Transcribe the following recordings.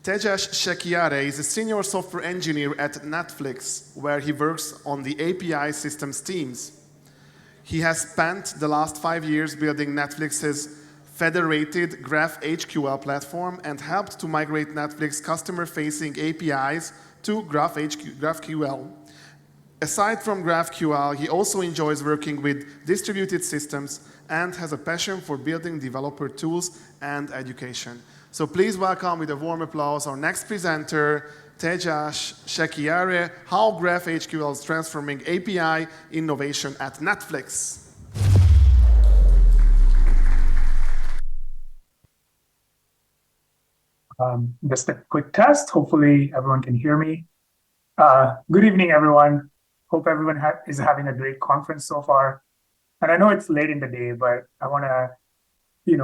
Tejas Shikhare is a senior software engineer at Netflix, where he works on the API systems teams. He has spent the last 5 years building Netflix's Federated GraphQL platform and helped to migrate Netflix customer-facing APIs to GraphQL. Aside from GraphQL, he also enjoys working with distributed systems and has a passion for building developer tools and education. So please welcome with a warm applause our next presenter, Tejas Shikhare, how GraphQL is transforming API innovation at Netflix. Just a quick test. Hopefully everyone can hear me. Good evening, everyone. Hope everyone is having a great conference so far. And I know it's late in the day, but I want to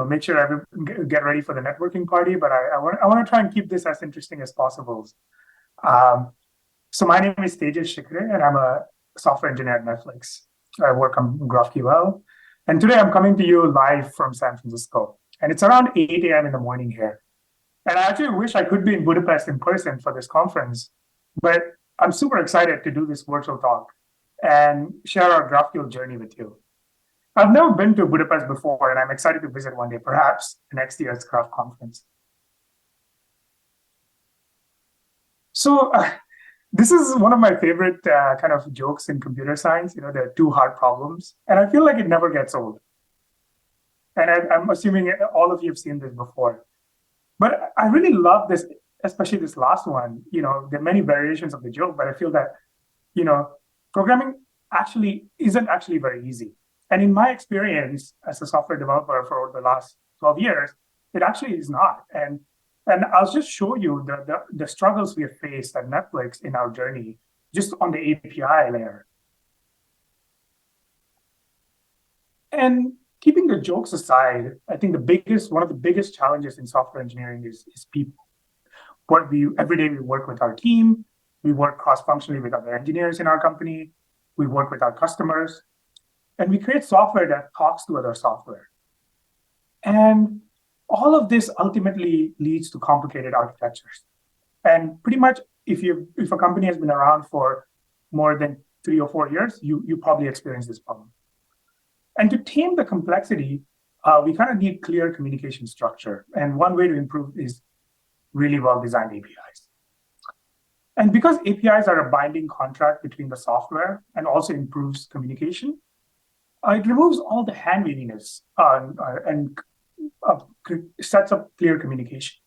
make sure everyone get ready for the networking party, but I want to try and keep this as interesting as possible. So my name is Tejas Shikhare, and I'm a software engineer at Netflix. I work on GraphQL, and today I'm coming to you live from San Francisco, and it's around 8 a.m. in the morning here. And I actually wish I could be in Budapest in person for this conference, but I'm super excited to do this virtual talk and share our GraphQL journey with you. I've never been to Budapest before, and I'm excited to visit one day, perhaps next year's Graph conference. So this is one of my favorite kind of jokes in computer science. There are two hard problems, and I feel like it never gets old. And I'm assuming all of you have seen this before. But I really love this, especially this last one. There are many variations of the joke, but I feel that, programming isn't actually very easy. And in my experience as a software developer for the last 12 years, it actually is not. And I'll just show you the struggles we have faced at Netflix in our journey, just on the API layer. And keeping the jokes aside, I think one of the biggest challenges in software engineering is people. Every day we work with our team, we work cross-functionally with other engineers in our company, we work with our customers, and we create software that talks to other software. And all of this ultimately leads to complicated architectures. And pretty much, if a company has been around for more than 3 or 4 years, you probably experience this problem. And to tame the complexity, we kind of need clear communication structure. And one way to improve is really well-designed APIs. And because APIs are a binding contract between the software and also improves communication, it removes all the hand-waviness and sets up clear communication.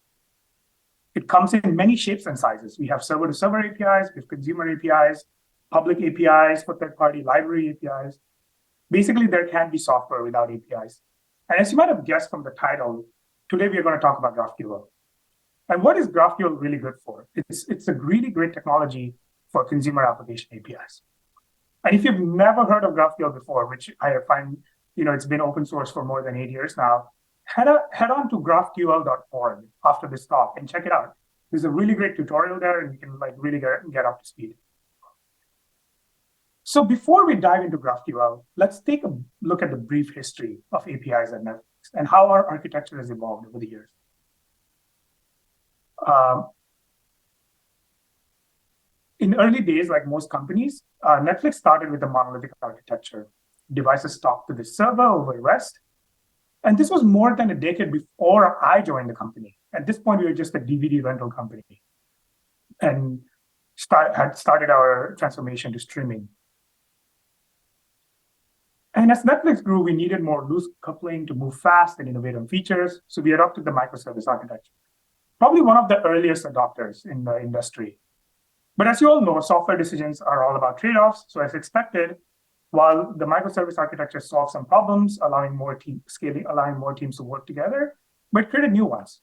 It comes in many shapes and sizes. We have server-to-server APIs, we have consumer APIs, public APIs for third-party library APIs. Basically, there can't be software without APIs. And as you might have guessed from the title, today we are going to talk about GraphQL. And what is GraphQL really good for? It's a really great technology for consumer application APIs. And if you've never heard of GraphQL before, which I find, it's been open source for more than 8 years now, head on to graphql.org after this talk and check it out. There's a really great tutorial there, and you can really get up to speed. So before we dive into GraphQL, let's take a look at the brief history of APIs at Netflix and how our architecture has evolved over the years. In early days, like most companies, Netflix started with a monolithic architecture. Devices talked to the server over REST. And this was more than a decade before I joined the company. At this point, we were just a DVD rental company and had started our transformation to streaming. And as Netflix grew, we needed more loose coupling to move fast and innovate on features. So we adopted the microservice architecture. Probably one of the earliest adopters in the industry. But as you all know, software decisions are all about trade-offs. So as expected, while the microservice architecture solved some problems, allowing more teams to work together, but created new ones.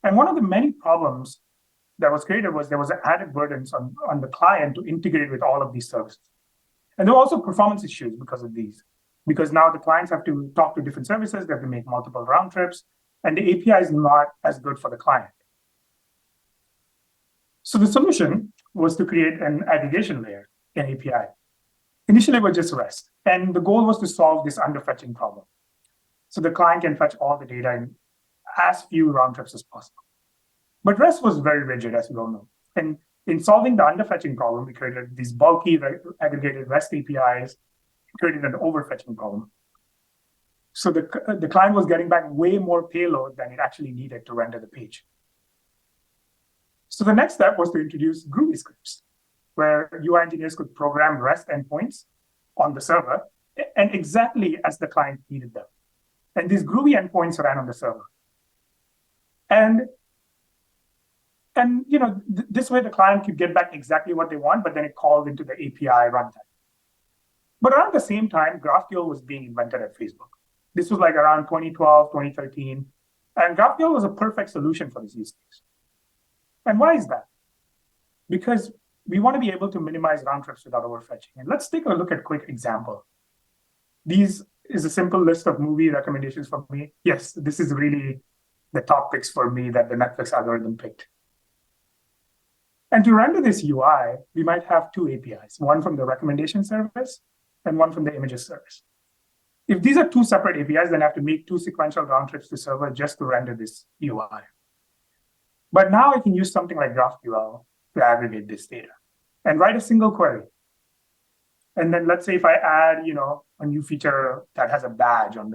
And one of the many problems that was created was there was added burdens on the client to integrate with all of these services. And there were also performance issues because of these. Because now the clients have to talk to different services, they have to make multiple round trips, and the API is not as good for the client. So the solution was to create an aggregation layer in API. Initially, it was just REST. And the goal was to solve this underfetching problem. So the client can fetch all the data in as few round trips as possible. But REST was very rigid, as you all know. And in solving the underfetching problem, we created these bulky aggregated REST APIs, created an overfetching problem. So the client was getting back way more payload than it actually needed to render the page. So the next step was to introduce Groovy scripts, where UI engineers could program REST endpoints on the server and exactly as the client needed them. And these Groovy endpoints ran on the server. And this way the client could get back exactly what they want, but then it called into the API runtime. But around the same time, GraphQL was being invented at Facebook. This was like around 2012, 2013. And GraphQL was a perfect solution for this use case. And why is that? Because we want to be able to minimize round trips without overfetching. And let's take a look at a quick example. These is a simple list of movie recommendations for me. Yes, this is really the top picks for me that the Netflix algorithm picked. And to render this UI, we might have two APIs, one from the recommendation service and one from the images service. If these are two separate APIs, then I have to make two sequential round trips to server just to render this UI. But now I can use something like GraphQL to aggregate this data and write a single query. And then let's say if I add, a new feature that has a badge on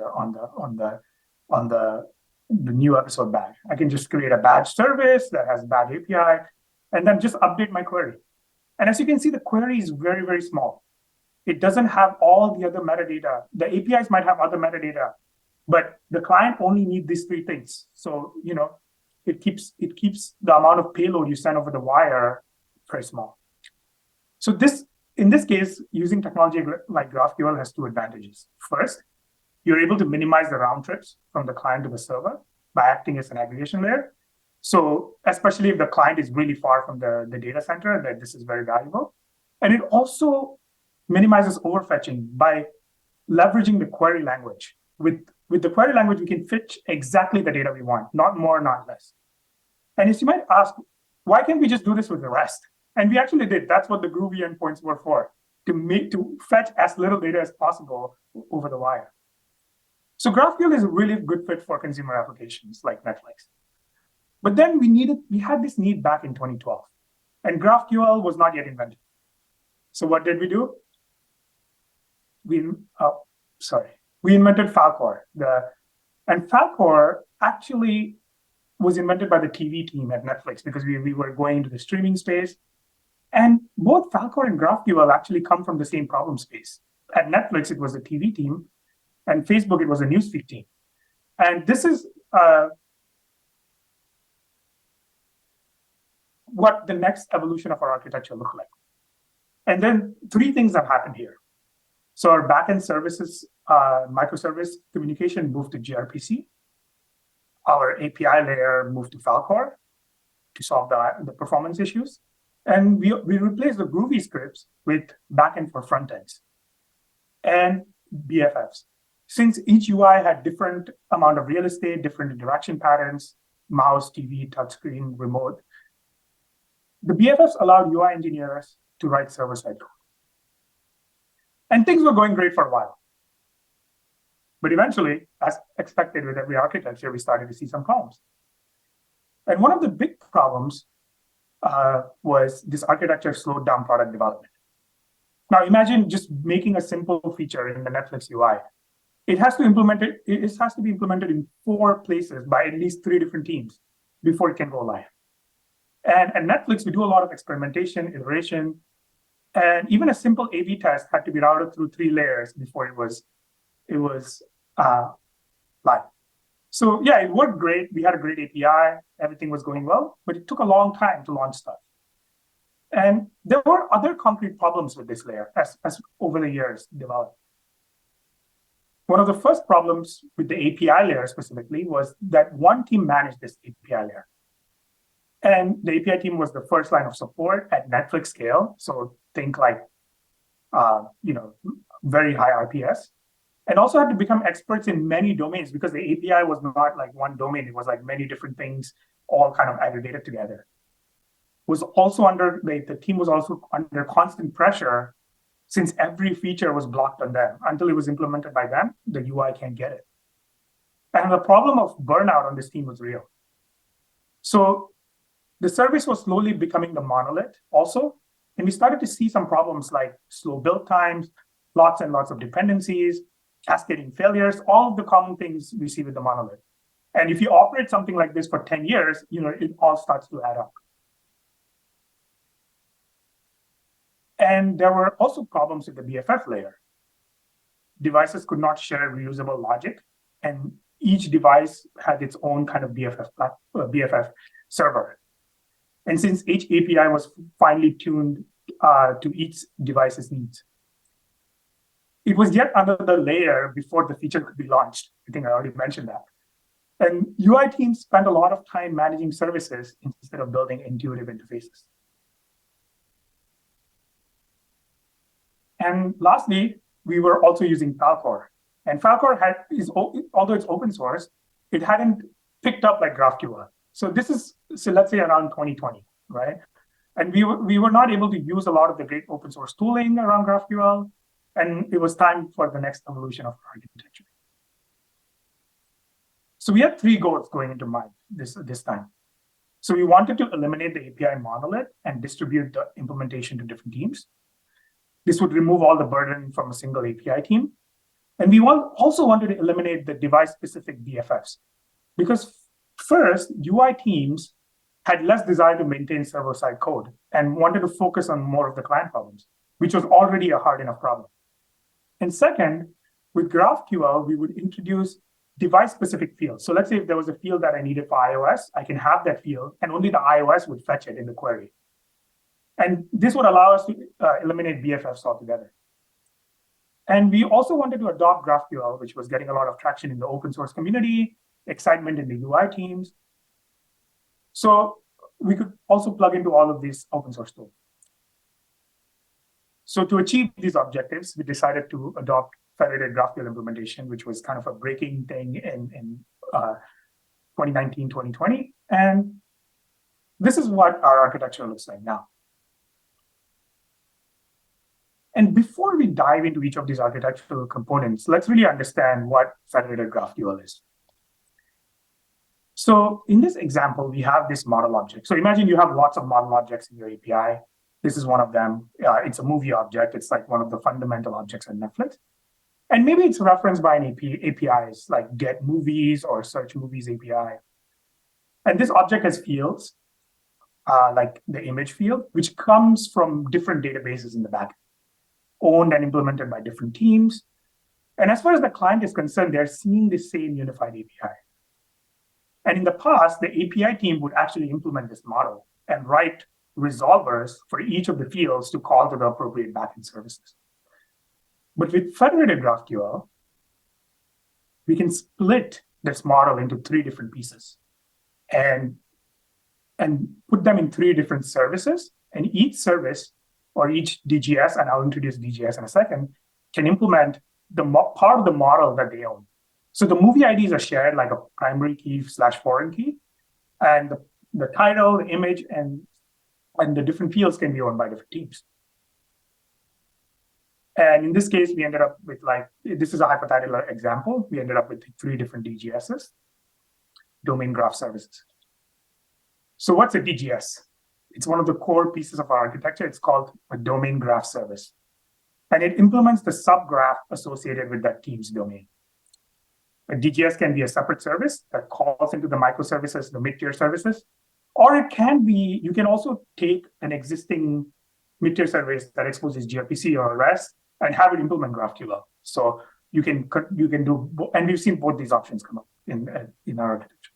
the new episode badge, I can just create a badge service that has badge API, and then just update my query. And as you can see, the query is very, very small. It doesn't have all the other metadata. The APIs might have other metadata, but the client only needs these three things. So, it keeps the amount of payload you send over the wire very small. So in this case, using technology like GraphQL has two advantages. First, you're able to minimize the round trips from the client to the server by acting as an aggregation layer. So especially if the client is really far from the data center, that this is very valuable. And it also minimizes overfetching by leveraging the query language. With the query language, we can fetch exactly the data we want, not more, not less. And as you might ask, why can't we just do this with the REST? And we actually did. That's what the Groovy endpoints were for, to fetch as little data as possible over the wire. So GraphQL is a really good fit for consumer applications like Netflix. But then we had this need back in 2012, and GraphQL was not yet invented. So what did we do? We invented Falcor. And Falcor actually was invented by the TV team at Netflix because we were going into the streaming space. And both Falcor and GraphQL actually come from the same problem space. At Netflix, it was the TV team, and Facebook, it was a newsfeed team. And this is what the next evolution of our architecture looked like. And then three things have happened here. So our backend services, microservice communication moved to gRPC. Our API layer moved to Falcor to solve the performance issues. And we replaced the Groovy scripts with backend for frontends and BFFs. Since each UI had different amount of real estate, different interaction patterns, mouse, TV, touchscreen, remote, the BFFs allowed UI engineers to write server-side code. And things were going great for a while. But eventually, as expected with every architecture, we started to see some problems. And one of the big problems was this architecture slowed down product development. Now imagine just making a simple feature in the Netflix UI. It has to be implemented in 4 places by at least 3 different teams before it can go live. And at Netflix, we do a lot of experimentation, iteration, and even a simple A/B test had to be routed through 3 layers before it was live. So yeah, it worked great. We had a great API. Everything was going well, but it took a long time to launch stuff. And there were other concrete problems with this layer as over the years developed. One of the first problems with the API layer specifically was that one team managed this API layer. And the API team was the first line of support at Netflix scale. So think like, very high RPS. And also had to become experts in many domains because the API was not like one domain. It was like many different things all kind of aggregated together. The team was also under constant pressure since every feature was blocked on them. Until it was implemented by them, the UI can't get it. And the problem of burnout on this team was real. So The service was slowly becoming the monolith also, and we started to see some problems like slow build times, lots and lots of dependencies, cascading failures, all of the common things we see with the monolith. And if you operate something like this for 10 years, it all starts to add up. And there were also problems with the BFF layer. Devices could not share reusable logic, and each device had its own kind of BFF server. And since each API was finely tuned to each device's needs, it was yet another layer before the feature could be launched. I think I already mentioned that. And UI teams spent a lot of time managing services instead of building intuitive interfaces. And lastly, we were also using Falcor. And Falcor although it's open source, it hadn't picked up like GraphQL. So let's say around 2020, right? And we were not able to use a lot of the great open source tooling around GraphQL. And it was time for the next evolution of architecture. So we had 3 goals going into mind this time. So we wanted to eliminate the API monolith and distribute the implementation to different teams. This would remove all the burden from a single API team. And we also wanted to eliminate the device-specific BFFs. Because first, UI teams had less desire to maintain server-side code and wanted to focus on more of the client problems, which was already a hard enough problem. And second, with GraphQL, we would introduce device-specific fields. So let's say if there was a field that I needed for iOS, I can have that field, and only the iOS would fetch it in the query. And this would allow us to eliminate BFFs altogether. And we also wanted to adopt GraphQL, which was getting a lot of traction in the open source community, excitement in the UI teams. So we could also plug into all of these open source tools. So to achieve these objectives, we decided to adopt Federated GraphQL implementation, which was kind of a breaking thing in 2019, 2020. And this is what our architecture looks like now. And before we dive into each of these architectural components, let's really understand what Federated GraphQL is. So in this example, we have this model object. So imagine you have lots of model objects in your API. This is one of them. It's a movie object. It's like one of the fundamental objects in Netflix. And maybe it's referenced by an APIs like get movies or search movies API. And this object has fields, like the image field, which comes from different databases in the back, owned and implemented by different teams. And as far as the client is concerned, they're seeing the same unified API. And in the past, the API team would actually implement this model and write resolvers for each of the fields to call to the appropriate backend services. But with Federated GraphQL, we can split this model into 3 different pieces and put them in 3 different services. And each service or each DGS, and I'll introduce DGS in a second, can implement the part of the model that they own. So the movie IDs are shared like a primary key / foreign key. And the title, the image, and the different fields can be owned by different teams. And in this case, we ended up with this is a hypothetical example. We ended up with 3 different DGSs, domain graph services. So what's a DGS? It's one of the core pieces of our architecture. It's called a domain graph service. And it implements the subgraph associated with that team's domain. A DGS can be a separate service that calls into the microservices, the mid-tier services, or it can be, you can also take an existing mid-tier service that exposes gRPC or REST and have it implement GraphQL. So you can do, and we've seen both these options come up in our architecture.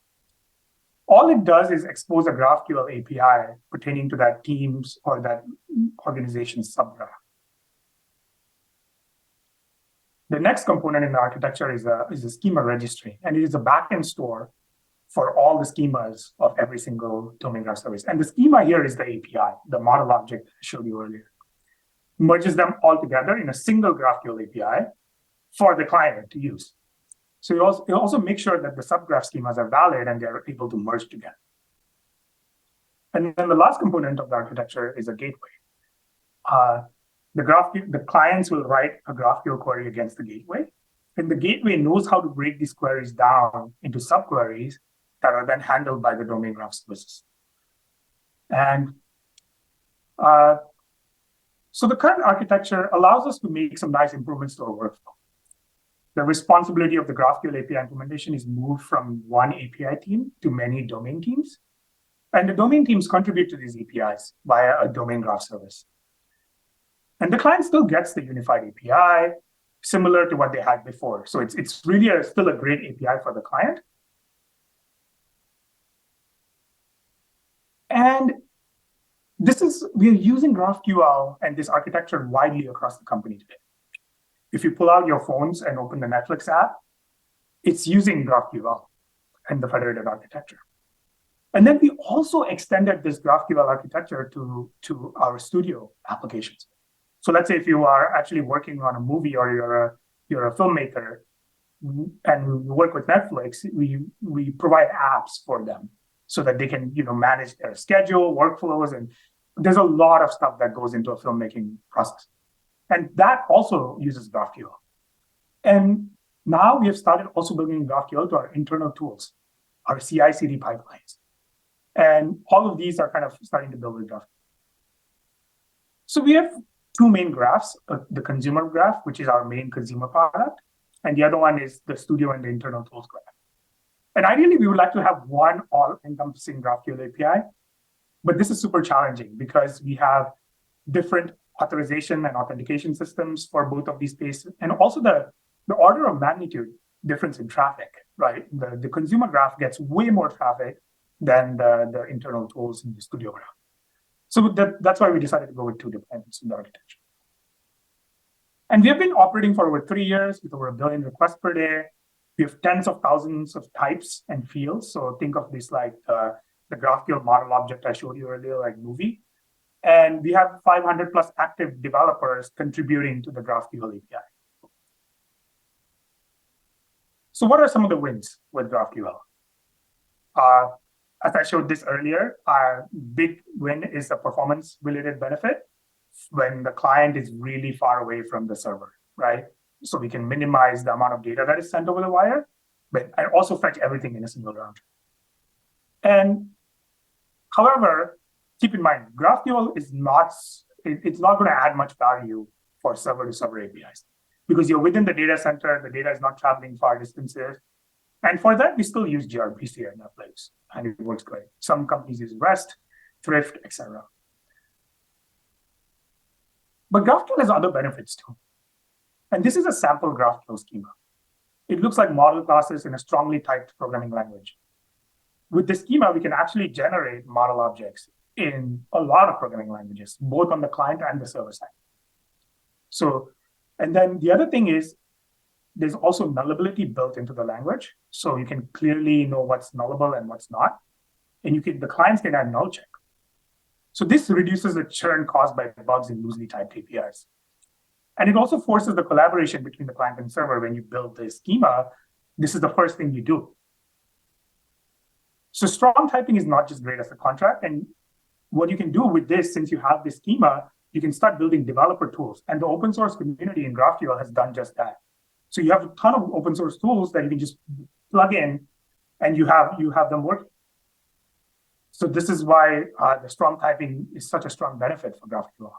All it does is expose a GraphQL API pertaining to that team's or that organization's subgraph. The next component in the architecture is a schema registry, and it is a backend store for all the schemas of every single domain graph service. And the schema here is the API, the model object I showed you earlier. Merges them all together in a single GraphQL API for the client to use. So you also make sure that the subgraph schemas are valid and they're able to merge together. And then the last component of the architecture is a gateway. The clients will write a GraphQL query against the gateway, and the gateway knows how to break these queries down into subqueries that are then handled by the domain graph services. And so the current architecture allows us to make some nice improvements to our workflow. The responsibility of the GraphQL API implementation is moved from one API team to many domain teams. And the domain teams contribute to these APIs via a domain graph service. And the client still gets the unified API, similar to what they had before. So it's really still a great API for the client. And we're using GraphQL and this architecture widely across the company today. If you pull out your phones and open the Netflix app, it's using GraphQL and the federated architecture. And then we also extended this GraphQL architecture to our studio applications. So let's say if you are actually working on a movie or you're a filmmaker and you work with Netflix, we provide apps for them so that they can manage their schedule, workflows, and there's a lot of stuff that goes into a filmmaking process. And that also uses GraphQL. And now we have started also building GraphQL to our internal tools, our CI/CD pipelines. And all of these are kind of starting to build with GraphQL. So we have two main graphs, the consumer graph, which is our main consumer product, and the other one is the studio and the internal tools graph. And ideally, we would like to have one all-encompassing GraphQL API, but this is super challenging because we have different authorization and authentication systems for both of these spaces, and also the order of magnitude difference in traffic, right? The consumer graph gets way more traffic than the internal tools in the studio graph. So that's why we decided to go with two deployments in the architecture. And we have been operating for over 3 years with over 1 billion requests per day. We have tens of thousands of types and fields. So think of this like the GraphQL model object I showed you earlier, like movie. And we have 500 plus active developers contributing to the GraphQL API. So what are some of the wins with GraphQL? As I showed this earlier, our big win is a performance-related benefit when the client is really far away from the server, right? So we can minimize the amount of data that is sent over the wire, but I also fetch everything in a single round trip. And however, keep in mind, GraphQL is not going to add much value for server-to-server APIs because you're within the data center, the data is not traveling far distances. And for that, we still use gRPC at Netflix, and it works great. Some companies use REST, Thrift, etc. But GraphQL has other benefits too. And this is a sample GraphQL schema. It looks like model classes in a strongly typed programming language. With this schema, we can actually generate model objects in a lot of programming languages, both on the client and the server side. So, and then the other thing is, there's also nullability built into the language. So you can clearly know what's nullable and what's not. And the clients can add null check. So this reduces the churn caused by bugs in loosely typed APIs. And it also forces the collaboration between the client and server. When you build the schema, this is the first thing you do. So strong typing is not just great as a contract. And what you can do with this, since you have this schema, you can start building developer tools. And the open source community in GraphQL has done just that. So you have a ton of open source tools that you can just plug in and you have them working. So this is why the strong typing is such a strong benefit for GraphQL.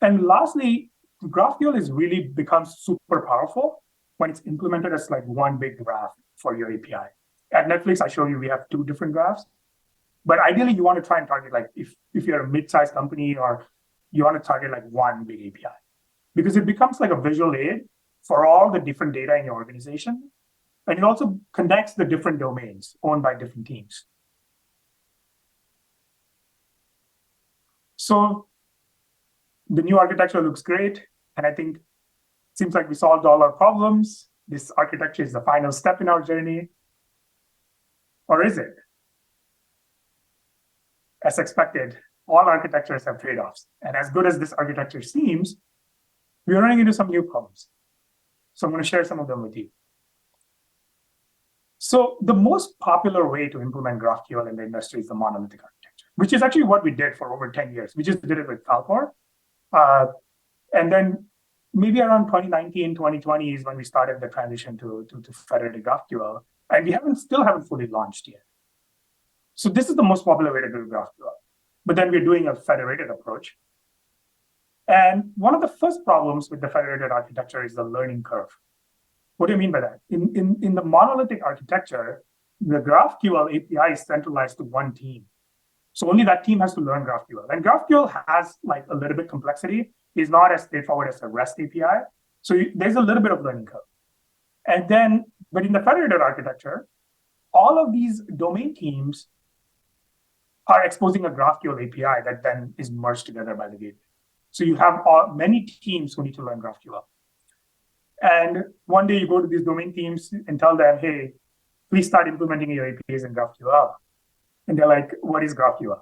And lastly, GraphQL is really becomes super powerful when it's implemented as like one big graph for your API. At Netflix, I show you we have 2 different graphs. But ideally, you want to try and target, like if you're a mid-sized company, or you want to target like one big API. Because it becomes like a visual aid for all the different data in your organization. And it also connects the different domains owned by different teams. So the new architecture looks great. And I think it seems like we solved all our problems. This architecture is the final step in our journey. Or is it? As expected, all architectures have trade-offs. And as good as this architecture seems, we're running into some new problems. So I'm going to share some of them with you. So the most popular way to implement GraphQL in the industry is the monolithic architecture, which is actually what we did for over 10 years. We just did it with Falcor. And then maybe around 2019, 2020 is when we started the transition to federated GraphQL. And we still haven't fully launched yet. So this is the most popular way to do GraphQL. But then we're doing a federated approach. And one of the first problems with the federated architecture is the learning curve. What do you mean by that? In the monolithic architecture, the GraphQL API is centralized to one team. So only that team has to learn GraphQL. And GraphQL has like a little bit complexity. It's not as straightforward as a REST API. So there's a little bit of learning curve. And then, but in the federated architecture, all of these domain teams are exposing a GraphQL API that then is merged together by the gateway. So you have many teams who need to learn GraphQL. And one day you go to these domain teams and tell them, hey, please start implementing your APIs in GraphQL. And they're like, what is GraphQL?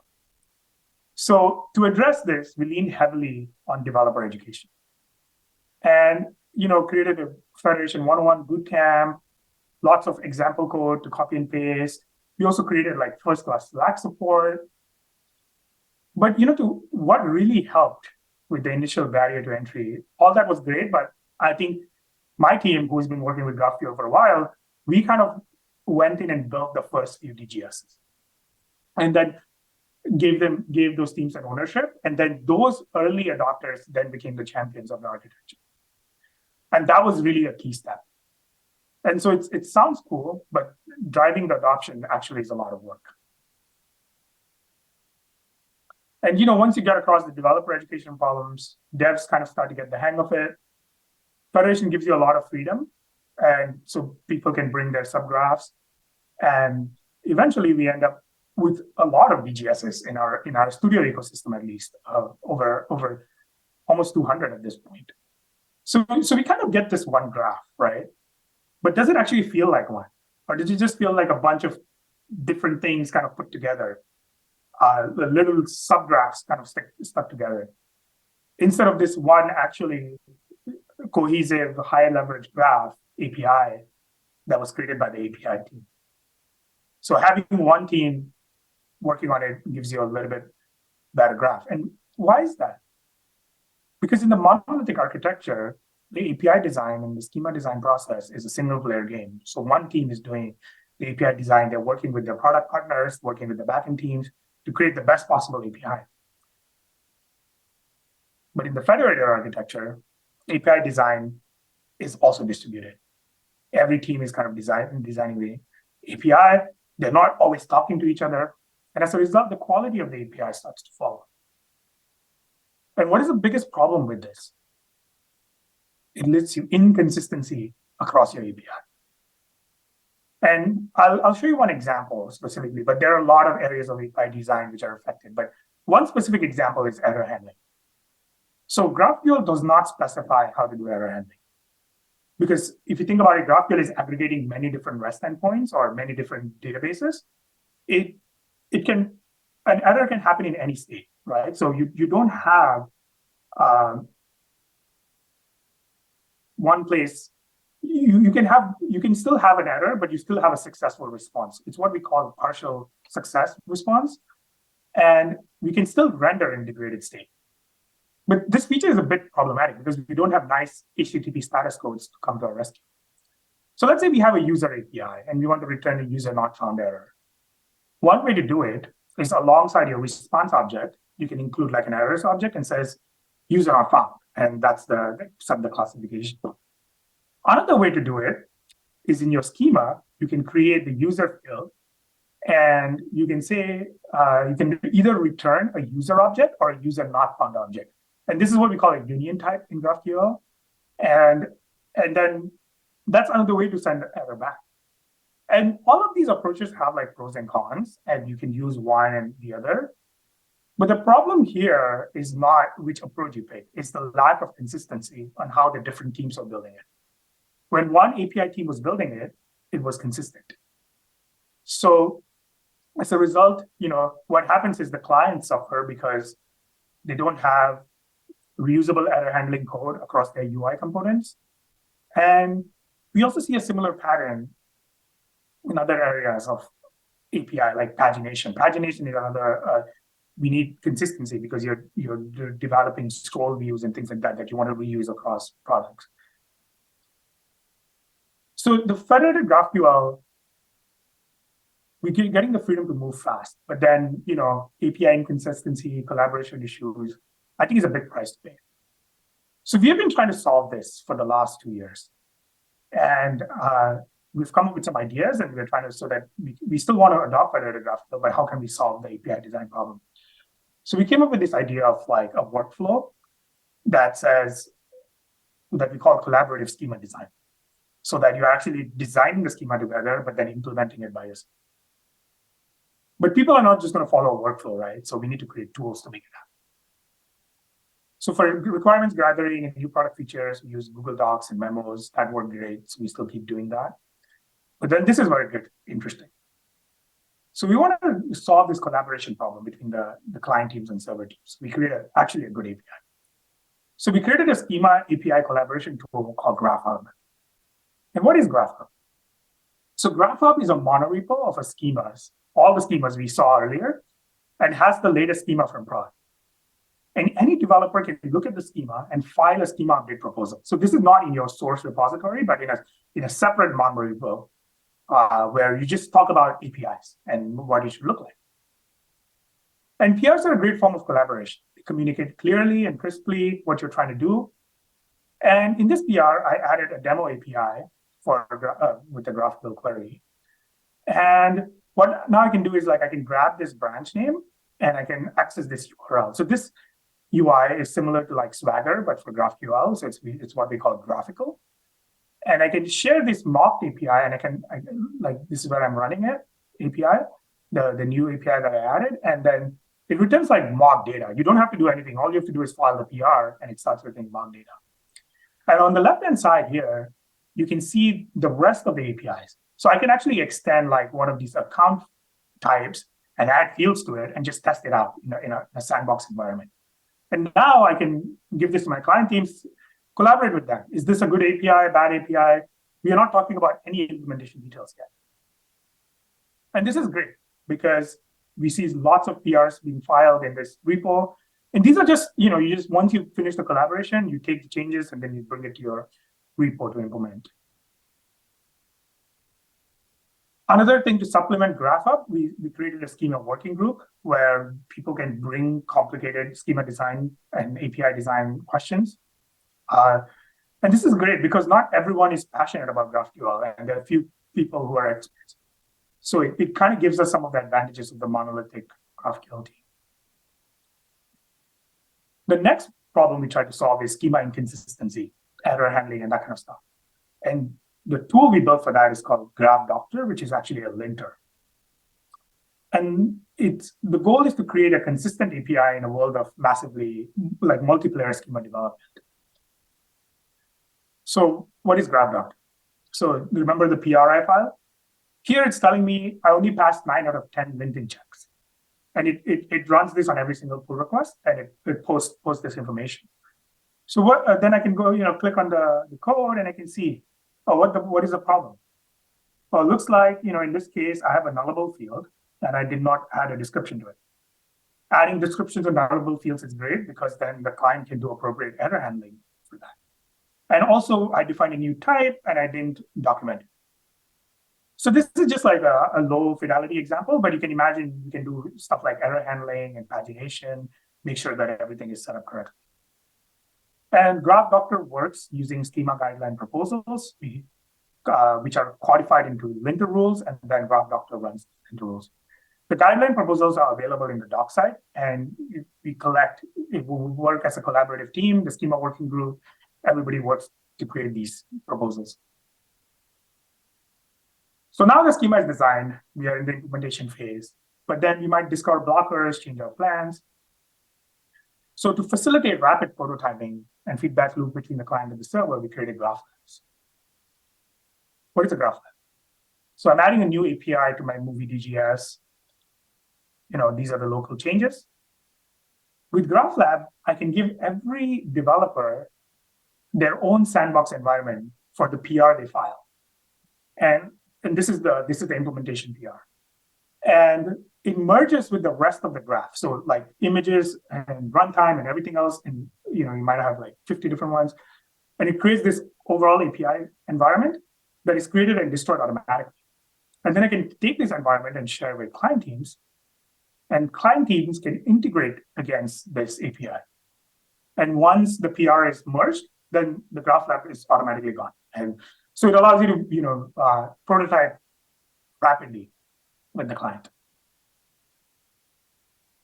So to address this, we leaned heavily on developer education. And created a Federation 101 bootcamp, lots of example code to copy and paste. We also created like first-class Slack support. But what really helped with the initial barrier to entry, all that was great, but I think my team, who's been working with GraphQL for a while, we kind of went in and built the first few DGSs. And then gave those teams an ownership. And then those early adopters then became the champions of the architecture. And that was really a key step. And so it sounds cool, but driving the adoption actually is a lot of work. And once you get across the developer education problems, devs kind of start to get the hang of it. Federation gives you a lot of freedom, and so people can bring their subgraphs. And eventually we end up with a lot of DGSs in our studio ecosystem, at least over almost 200 at this point. So we kind of get this one graph, right? But does it actually feel like one? Or does it just feel like a bunch of different things kind of put together? The little subgraphs kind of stuck together. Instead of this one actually cohesive, high leverage graph API that was created by the API team. So having one team working on it gives you a little bit better graph. And why is that? Because in the monolithic architecture, the API design and the schema design process is a single player game. So one team is doing the API design. They're working with their product partners, working with the backend teams to create the best possible API. But in the federated architecture, API design is also distributed. Every team is kind of designing the API. They're not always talking to each other. And as a result, the quality of the API starts to fall. And what is the biggest problem with this? It leads to inconsistency across your API. And I'll show you one example specifically, but there are a lot of areas of API design which are affected. But one specific example is error handling. So GraphQL does not specify how to do error handling. Because if you think about it, GraphQL is aggregating many different REST endpoints or many different databases. An error can happen in any state, right? So you don't have one place. You can still have an error, but you still have a successful response. It's what we call partial success response. And we can still render in degraded state. But this feature is a bit problematic because we don't have nice HTTP status codes to come to our rescue. So let's say we have a user API and we want to return a user not found error. One way to do it is alongside your response object, you can include like an errors object and says user not found. And that's the classification. Another way to do it is in your schema, you can create the user field and you can say, you can either return a user object or a user not found object. And this is what we call a union type in GraphQL. And then that's another way to send an error back. And all of these approaches have like pros and cons, and you can use one and the other. But the problem here is not which approach you pick. It's the lack of consistency on how the different teams are building it. When one API team was building it, it was consistent. So as a result, what happens is the clients suffer because they don't have reusable error handling code across their UI components. And we also see a similar pattern in other areas of API, like pagination. Pagination is another, we need consistency because you're developing scroll views and things like that you want to reuse across products. So the federated GraphQL we're getting the freedom to move fast. But then, API inconsistency, collaboration issues, I think is a big price to pay. So we have been trying to solve this for the last 2 years. And we've come up with some ideas, and we're trying to, so that we still want to adopt Federated GraphQL, but how can we solve the API design problem? So we came up with this idea of like a workflow that we call collaborative schema design. So that you're actually designing the schema together, but then implementing it by yourself. But people are not just going to follow a workflow, right? So we need to create tools to make it happen. So for requirements gathering and new product features, we use Google Docs and memos. That worked great, so we still keep doing that. But then this is where it gets interesting. So we want to solve this collaboration problem between the client teams and server teams. We created actually a good API. So we created a schema API collaboration tool called GraphHub. And what is GraphHub? So GraphHub is a monorepo of schemas, all the schemas we saw earlier, and has the latest schema from prod. And any developer can look at the schema and file a schema update proposal. So this is not in your source repository, but in a separate monorepo where you just talk about APIs and what it should look like. And PRs are a great form of collaboration. They communicate clearly and crisply what you're trying to do. And in this PR, I added a demo API with the GraphQL query. And what now I can do is I can grab this branch name and I can access this URL. So this UI is similar to Swagger, but for GraphQL. So it's what we call graphical. And I can share this mocked API, and this is where I'm running it, API, the new API that I added. And then it returns mock data. You don't have to do anything. All you have to do is file the PR, and it starts returning mock data. And on the left-hand side here, you can see the rest of the APIs. So I can actually extend one of these account types and add fields to it and just test it out in a sandbox environment. And now I can give this to my client teams, collaborate with them. Is this a good API, bad API? We are not talking about any implementation details yet. And this is great because we see lots of PRs being filed in this repo. And these are just, once you finish the collaboration, you take the changes and then you bring it to your repo to implement. Another thing to supplement GraphHub, we created a schema working group where people can bring complicated schema design and API design questions. And this is great because not everyone is passionate about GraphQL, and there are a few people who are experts. So it kind of gives us some of the advantages of the monolithic GraphQL team. The next problem we try to solve is schema inconsistency, error handling, and that kind of stuff. And the tool we built for that is called GraphDoctor, which is actually a linter. And the goal is to create a consistent API in a world of massively multiplayer schema development. So what is GraphDoctor? So remember the PRI file? Here it's telling me I only passed 9 out of 10 linting checks. And it runs this on every single pull request, and it posts this information. So then I can go, click on the code, and I can see, what is the problem? Well, it looks like, in this case, I have a nullable field, and I did not add a description to it. Adding descriptions to nullable fields is great because then the client can do appropriate error handling for that. And also, I defined a new type, and I didn't document it. So this is just a low fidelity example, but you can imagine you can do stuff like error handling and pagination, make sure that everything is set up correctly. And GraphDoctor works using schema guideline proposals, which are codified into linter rules, and then GraphDoctor runs linter rules. The guideline proposals are available in the doc site, and it will work as a collaborative team, the schema working group, everybody works to create these proposals. So now the schema is designed, we are in the implementation phase, but then we might discover blockers, change our plans. So to facilitate rapid prototyping and feedback loop between the client and the server, we created Graph Labs. What is a Graph Lab? So I'm adding a new API to my movie DGS. These are the local changes. With Graph Lab, I can give every developer their own sandbox environment for the PR they file. And this is the implementation PR. And it merges with the rest of the graph. So images and runtime and everything else. And you might have 50 different ones. And it creates this overall API environment that is created and destroyed automatically. And then I can take this environment and share with client teams, and client teams can integrate against this API. And once the PR is merged, then the graph lab is automatically gone. And so it allows you to prototype rapidly with the client.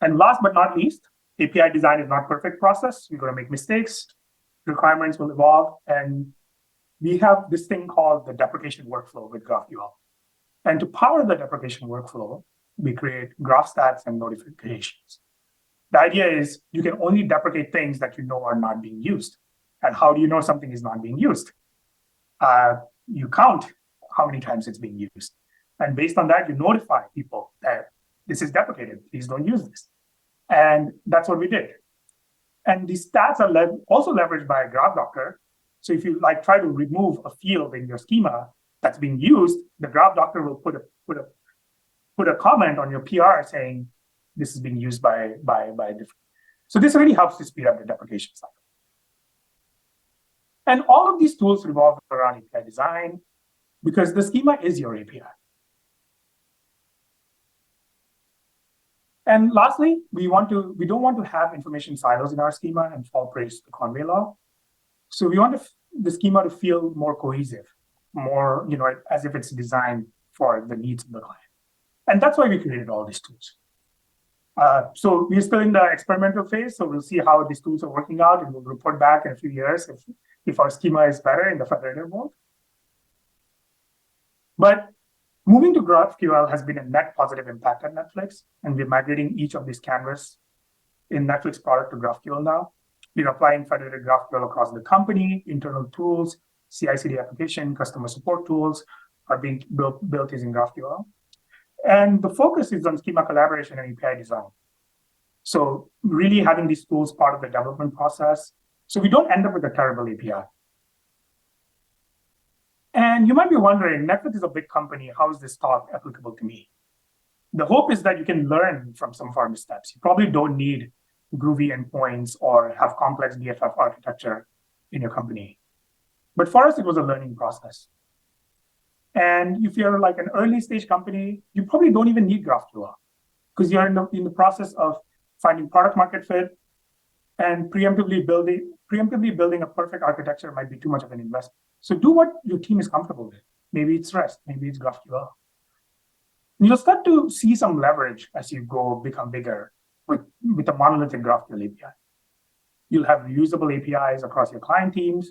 And last but not least, API design is not perfect process. You're going to make mistakes. Requirements will evolve. And we have this thing called the deprecation workflow with GraphQL. And to power the deprecation workflow, we create graph stats and notifications. The idea is you can only deprecate things that you know are not being used. And how do you know something is not being used? You count how many times it's being used. And based on that, you notify people that this is deprecated. Please don't use this. And that's what we did. And these stats are also leveraged by a graph doctor. So if you try to remove a field in your schema that's being used, the graph doctor will put a comment on your PR saying this is being used by different. So this really helps to speed up the deprecation cycle. And all of these tools revolve around API design because the schema is your API. And lastly, we don't want to have information silos in our schema and fall prey to the Conway law. So we want the schema to feel more cohesive, more as if it's designed for the needs of the client. And that's why we created all these tools. So we're still in the experimental phase, so we'll see how these tools are working out, and we'll report back in a few years if our schema is better in the federated world. But moving to GraphQL has been a net positive impact at Netflix, and we're migrating each of these canvas in Netflix product to GraphQL now. We're applying federated GraphQL across the company, internal tools, CI/CD application, customer support tools are being built using GraphQL. And the focus is on schema collaboration and API design. So really having these tools part of the development process, so we don't end up with a terrible API. And you might be wondering, Netflix is a big company. How is this talk applicable to me? The hope is that you can learn from some of our missteps. You probably don't need groovy endpoints or have complex BFF architecture in your company. But for us, it was a learning process. And if you're like an early stage company, you probably don't even need GraphQL because you're in the process of finding product market fit, and preemptively building a perfect architecture might be too much of an investment. So do what your team is comfortable with. Maybe it's REST, maybe it's GraphQL. And you'll start to see some leverage as you become bigger with a monolithic GraphQL API. You'll have reusable APIs across your client teams.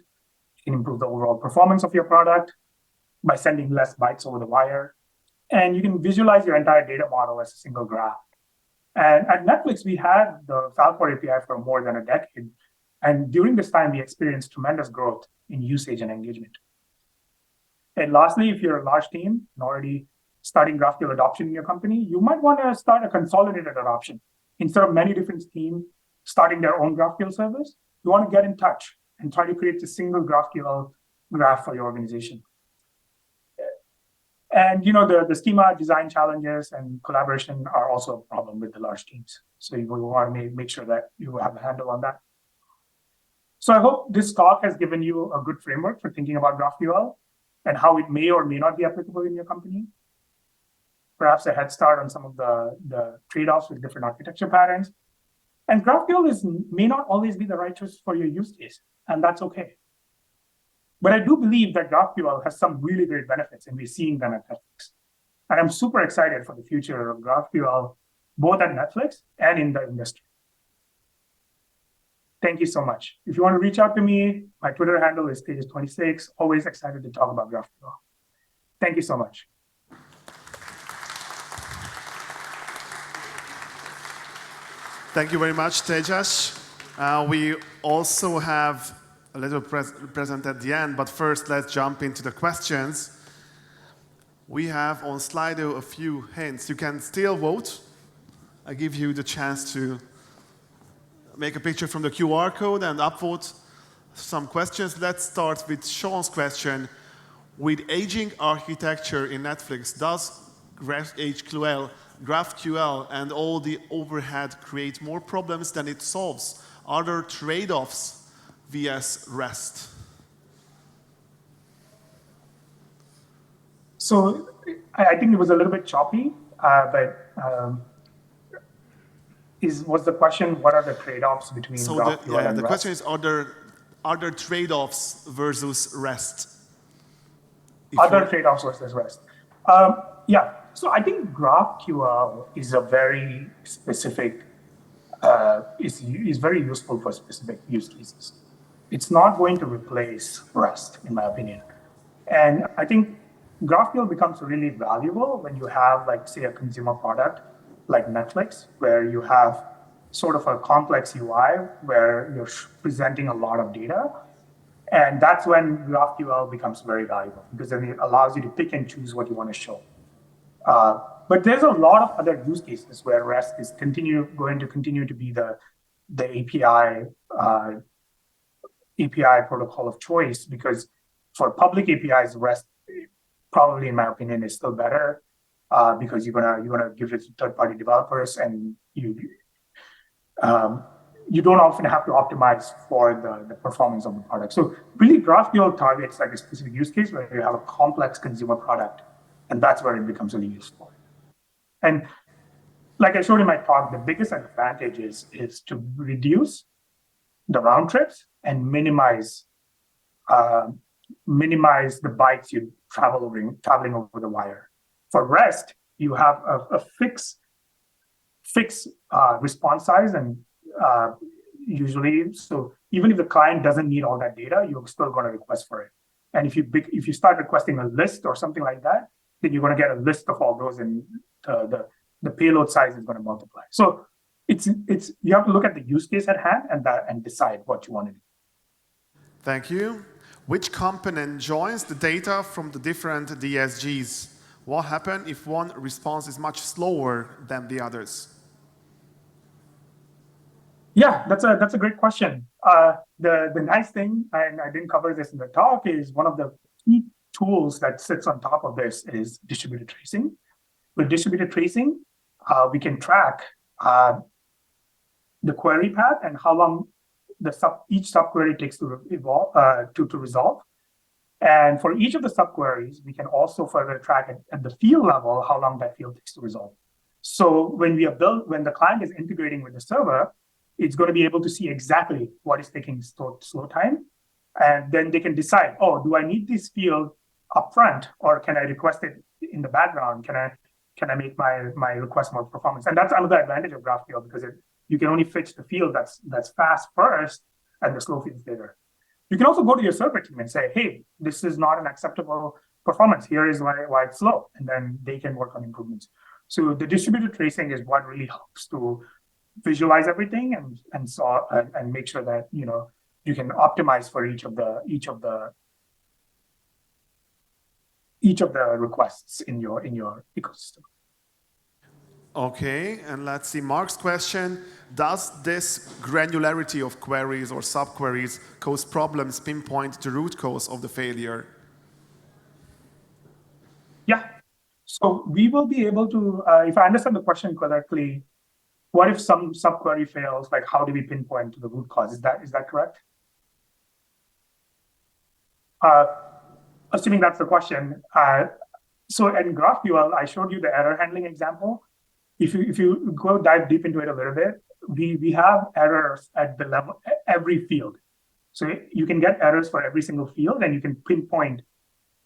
You can improve the overall performance of your product by sending less bytes over the wire. And you can visualize your entire data model as a single graph. And at Netflix, we had the Falcor API for more than a decade. And during this time, we experienced tremendous growth in usage and engagement. And lastly, if you're a large team and already starting GraphQL adoption in your company, you might want to start a consolidated adoption. Instead of many different teams starting their own GraphQL service, you want to get in touch and try to create a single GraphQL graph for your organization. And the schema design challenges and collaboration are also a problem with the large teams. So you want to make sure that you have a handle on that. So I hope this talk has given you a good framework for thinking about GraphQL and how it may or may not be applicable in your company. Perhaps a head start on some of the trade-offs with different architecture patterns. And GraphQL may not always be the right choice for your use case, and that's okay. But I do believe that GraphQL has some really great benefits, and we're seeing them at Netflix. And I'm super excited for the future of GraphQL, both at Netflix and in the industry. Thank you so much. If you want to reach out to me, my Twitter handle is Tejas26. Always excited to talk about GraphQL. Thank you so much. Thank you very much, Tejas. We also have a little present at the end, but first let's jump into the questions. We have on Slido a few hints. You can still vote. I give you the chance to make a picture from the QR code and upvote some questions. Let's start with Sean's question. With aging architecture in Netflix, does GraphQL and all the overhead create more problems than it solves? Are there trade-offs vs REST? So I think it was a little bit choppy, but was the question, what are the trade-offs between So GraphQL and the question REST? is, are there trade-offs versus REST? Other trade-offs versus REST. Yeah, so I think GraphQL is a very specific, is very useful for specific use cases. It's not going to replace REST, in my opinion. And I think GraphQL becomes really valuable when you have, like, say, a consumer product like Netflix, where you have sort of a complex UI where you're presenting a lot of data. And that's when GraphQL becomes very valuable, because then it allows you to pick and choose what you want to show. But there's a lot of other use cases where REST is going to continue to be the API protocol of choice, because for public APIs, REST probably, in my opinion, is still better, because you're gonna give it to third-party developers, and you don't often have to optimize for the performance of the product. So really, GraphQL targets like a specific use case where you have a complex consumer product, and that's where it becomes really useful. And like I showed in my talk, the biggest advantage is to reduce the round trips and minimize the bytes you traveling over the wire. For REST, you have a fixed response size, and usually, so even if the client doesn't need all that data, you're still going to request for it. And if you start requesting a list or something like that, then you're going to get a list of all those, and the payload size is going to multiply. So it's you have to look at the use case at hand and decide what you want to do. Thank you. Which component joins the data from the different DSGs? What happens if one response is much slower than the others? Yeah, that's a great question. The nice thing, and I didn't cover this in the talk, is one of the key tools that sits on top of this is distributed tracing. With distributed tracing, we can track the query path and how long each subquery takes to resolve. And for each of the subqueries, we can also further track at the field level how long that field takes to resolve. So when the client is integrating with the server, it's going to be able to see exactly what is taking slow time. And then they can decide, oh, do I need this field upfront, or can I request it in the background? Can I make my request more performance? And that's another advantage of GraphQL, because you can only fetch the field that's fast first and the slow fields later. You can also go to your server team and say, hey, this is not an acceptable performance. Here is why it's slow. And then they can work on improvements. So the distributed tracing is what really helps to visualize everything and make sure that you can optimize for each of the requests in your ecosystem. Okay, and let's see Mark's question. Does this granularity of queries or subqueries cause problems pinpoint the root cause of the failure? Yeah. So we will be able to, if I understand the question correctly, what if some subquery fails? Like, how do we pinpoint to the root cause? Is that correct? Assuming that's the question. So in GraphQL, I showed you the error handling example. If you go dive deep into it a little bit, we have errors at the level every field. So you can get errors for every single field, and you can pinpoint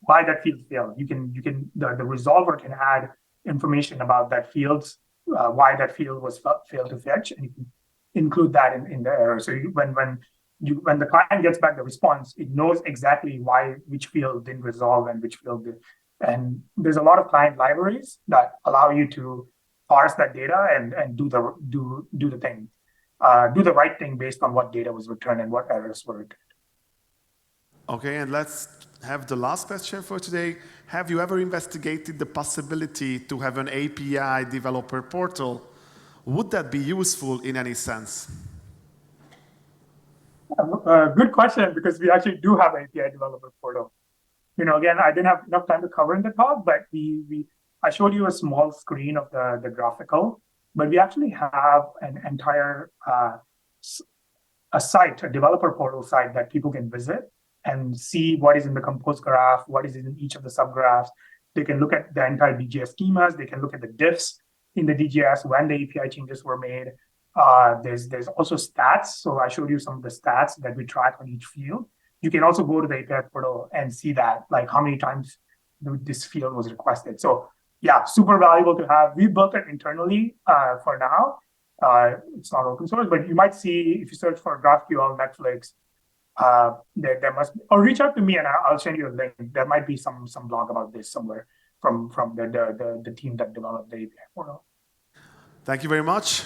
why that field failed. The resolver can add information about that field's why that field was failed to fetch, and you can include that in the error. So when the client gets back the response, it knows exactly which field didn't resolve and which field did. And there's a lot of client libraries that allow you to parse that data and do the thing, do the right thing based on what data was returned and what errors were returned. Okay, and let's have the last question for today. Have you ever investigated the possibility to have an API developer portal? Would that be useful in any sense? Good question, because we actually do have an API developer portal. Again, I didn't have enough time to cover in the talk, but I showed you a small screen of the graphical, but we actually have an entire a developer portal site that people can visit and see what is in the compose graph, what is in each of the subgraphs, They can look at the entire DGS schemas. They can look at the diffs in the DGS when the API changes were made. There's also stats. So I showed you some of the stats that we track on each field. You can also go to the API portal and see that, like how many times this field was requested. So yeah, super valuable to have. We built it internally for now. It's not open source, but you might see if you search for GraphQL Netflix, there must be, or reach out to me and I'll send you a link. There might be some blog about this somewhere from the team that developed the API portal. Thank you very much.